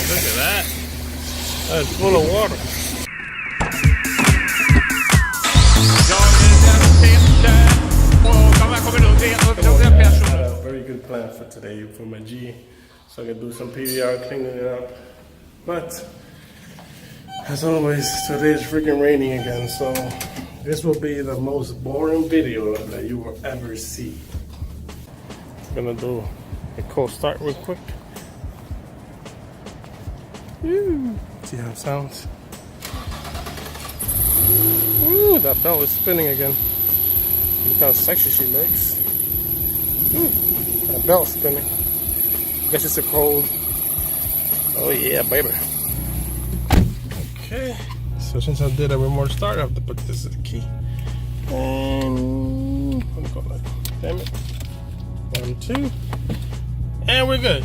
Look at that. That's full of water. I had a very good plan for today for my G, so I can do some PDR cleaning it up. But as always, today is freaking raining again, so this will be the most boring video that you will ever see. I'm gonna do a cold start real quick. Woo. See how it sounds. Ooh, that belt is spinning again. Look how sexy she looks. Ooh, that belt's spinning. Guess it's a cold. Oh yeah, baby. Okay, so since I did a remote start, I have to put this as the key. And I'm gonna, damn it. 1, 2, and we're good.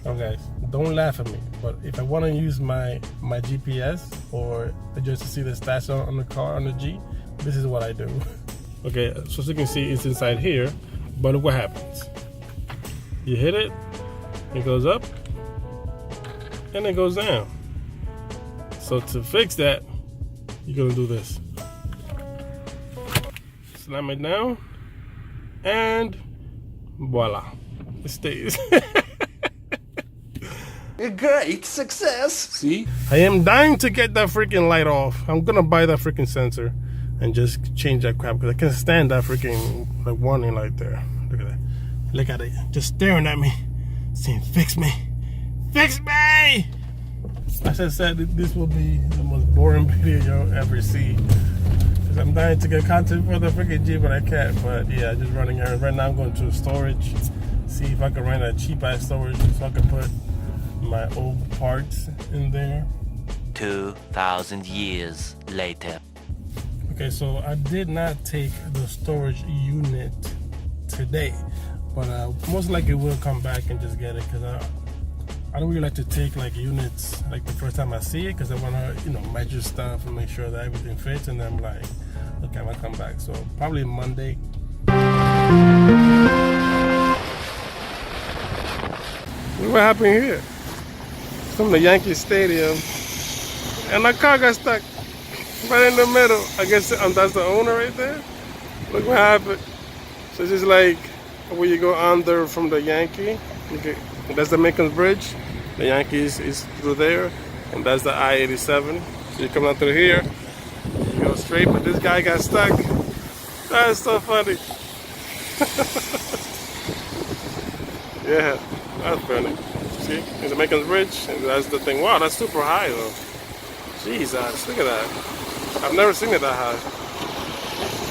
Now guys, don't laugh at me, but if I want to use my GPS or just to see the stats on the car, on the G, this is what I do. Okay, so as you can see, it's inside here, but look what happens. You hit it, it goes up, and it goes down. So to fix that, you're gonna do this. Slam it down, and voila, it stays. A great success. See? I am dying to get that freaking light off. I'm gonna buy that freaking sensor and just change that crap because I can't stand that freaking like warning light there. Look at that. Look at it. Just staring at me. Saying, fix me. Fix me! As I said, this will be the most boring video you'll ever see. Because I'm dying to get content for the freaking G, but I can't. But yeah, just running errands. Right now I'm going to storage. See if I can rent a cheap ass storage so I can put my old parts in there. 2,000 years later. Okay, so I did not take the storage unit today, but most likely will come back and just get it because I don't really like to take like units like the first time I see it because I want to, you know, measure stuff and make sure that everything fits, and then I'm like, okay, I'm gonna come back. So probably Monday. Look what happened here. From the Yankee Stadium, and my car got stuck right in the middle. I guess that's the owner right there. Look what happened. So it's just like where you go under from the Yankee. Okay, that's the Macon Bridge. The Yankees is through there, and that's the I-87. So you come out through here, you go straight, but this guy got stuck. That's so funny. Yeah, that's funny. See, there's the Macon Bridge, and that's the thing. Wow, that's super high though. Jesus, look at that. I've never seen it that high.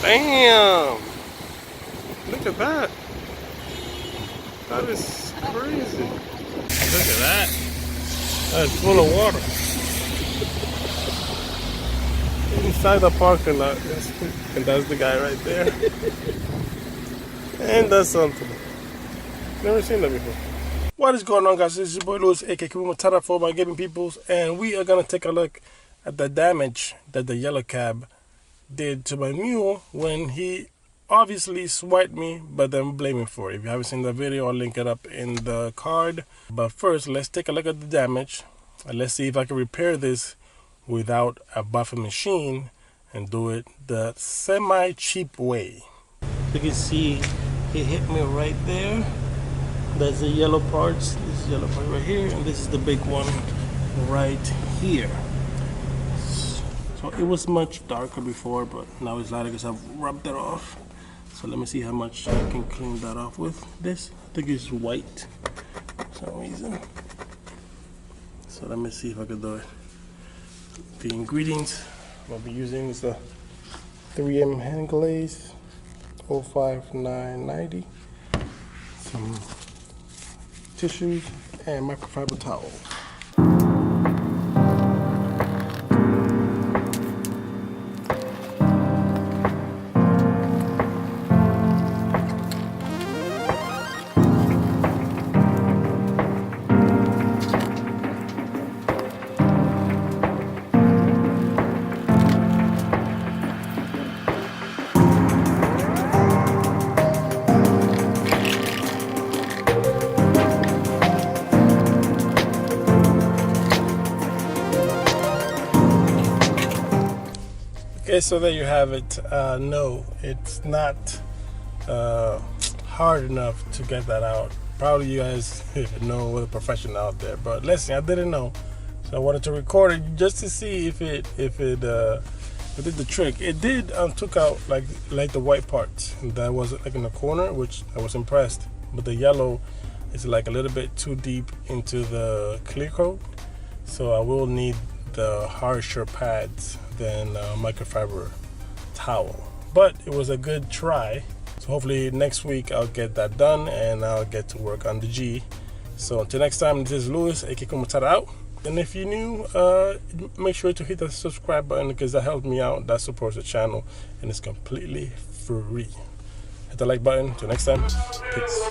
Damn! Look at that. That is crazy. Look at that. That's full of water. Inside the parking lot. And that's the guy right there. And that's something. Never seen that before. What is going on, guys? This is your boy Louis, aka Matata for my gaming peoples, and we are gonna take a look at the damage that the yellow cab did to my mule when he obviously swiped me, but then blamed me for it. If you haven't seen the video, I'll link it up in the card. But first, let's take a look at the damage, and let's see if I can repair this without a buffer machine and do it the semi-cheap way. You can see he hit me right there. That's the yellow parts. This is yellow part right here, and this is the big one right here. So it was much darker before, but now it's lighter because I've rubbed it off. So let me see how much I can clean that off with this. I think it's white for some reason. So let me see if I can do it. The ingredients I'll be using is the 3M hand glaze 05990. Some tissues and microfiber towel. Okay, so there you have it. No, it's not hard enough to get that out. Probably you guys know with a professional out there, but listen, I didn't know, so I wanted to record it just to see if it did the trick. It did took out like the white parts that was like in the corner, which I was impressed. But the yellow is like a little bit too deep into the clear coat, so I will need the harsher pads than microfiber towel. But it was a good try. So hopefully next week I'll get that done and I'll get to work on the G. So until next time, this is Luis, aka Matara out. And if you're new, make sure to hit the subscribe button because that helps me out. That supports the channel and it's completely free. Hit the like button. Until next time, peace.